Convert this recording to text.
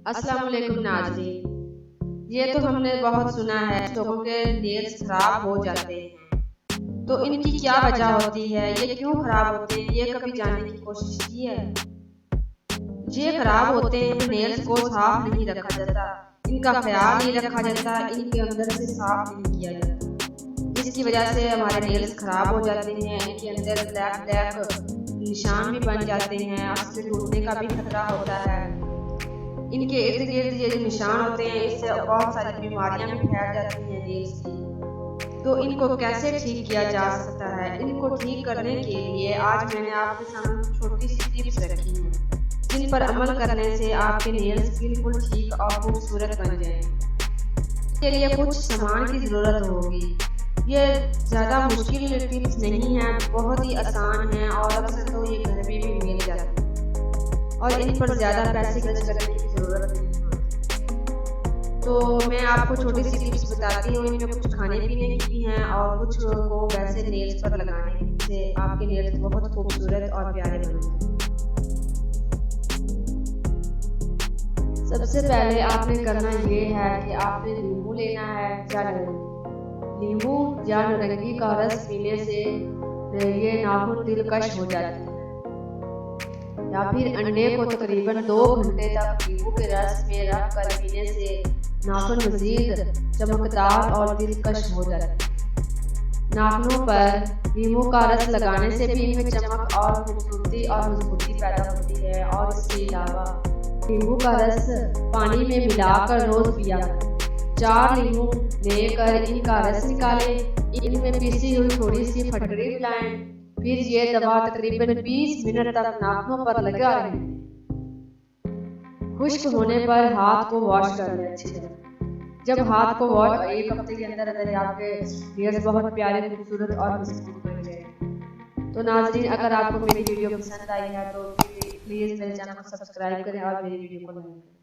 अस्सलाम वालेकुम नाज़रीन। ये तो हमने बहुत सुना है लोगों के नेल्स खराब हो जाते हैं, तो इनकी क्या वजह होती है, ये क्यों खराब होते हैं, ये कभी जानने की कोशिश की है? ये खराब होते हैं, नेल्स को साफ नहीं रखा जाता, इनका ख्याल नहीं रखा जाता, इनके अंदर से साफ नहीं किया जाता, जिसकी वजह से हमारे नेल्स खराब हो जाते हैं। इनके अंदर ब्लैक ब्लैक निशान भी बन जाते हैं, आपसे टूटने का भी खतरा होता है। इनके इर्द गिर्द ये जो निशान होते हैं, इससे बहुत सारी बीमारियां भी फैल जाती हैं नेल्स की। तो इनको कैसे ठीक किया जा सकता है? इनको ठीक करने के लिए आज मैंने आपके सामने छोटी सी टिप्स रखी हैं, जिन पर अमल करने से आपके नेल्स बिल्कुल ठीक और खूबसूरत बन जाएंगे। इसके लिए कुछ सामान की ज़रूरत होगी। ये ज़्यादा मुश्किल टिप्स नहीं है, बहुत ही आसान है और अक्सर तो ये घर में भी मिल जाती है और इन पर ज़्यादा पैसे खर्च करने की ज़रूरत नहीं होती। तो मैं आपको छोटी सी टिप्स बताती हूँ। इनमें कुछ खाने पीने की भी हैं और कुछ को वैसे नेल्स पर लगाने से आपके नेल्स बहुत खूबसूरत और प्यारे बनेंगे। सबसे पहले आपने करना ये है कि आपने नींबू लेना है या नींबू या नारंगी का रस पीने से ये नाखून दिलकश हो जाते हैं, या फिर अंडे को तकरीबन 2 घंटे तक नींबू के रस में रख कर पीने से नाखून मजीद चमकदार और दिलकश हो जाते हैं। नाखूनों पर नींबू का रस लगाने से भी इनमें चमक और खूबसूरती और मजबूती पैदा होती है। और इसके अलावा नींबू का रस पानी में मिलाकर रोज पिया करें। 4 नींबू लेकर इनका रस निकालें, इनमें पीसी हुई थोड़ी सी फटकरी मिलाएं, फिर ये दवा तकरीबन 20 मिनट तक नाखूनों पर लगा रहें। खुश्क होने पर हाथ को वॉश कर लें अच्छी तरह। जब हाथ को वॉश 1 हफ्ते के अंदर आपके नेल्स बहुत प्यारे, खूबसूरत और मजबूत बन जाएंगे। तो नाज़रीन, अगर आपको मेरी वीडियो पसंद आई है तो प्लीज़ मेरे चैनल को सब्सक्राइब करें और मेरी वीडियो को लाइक करें।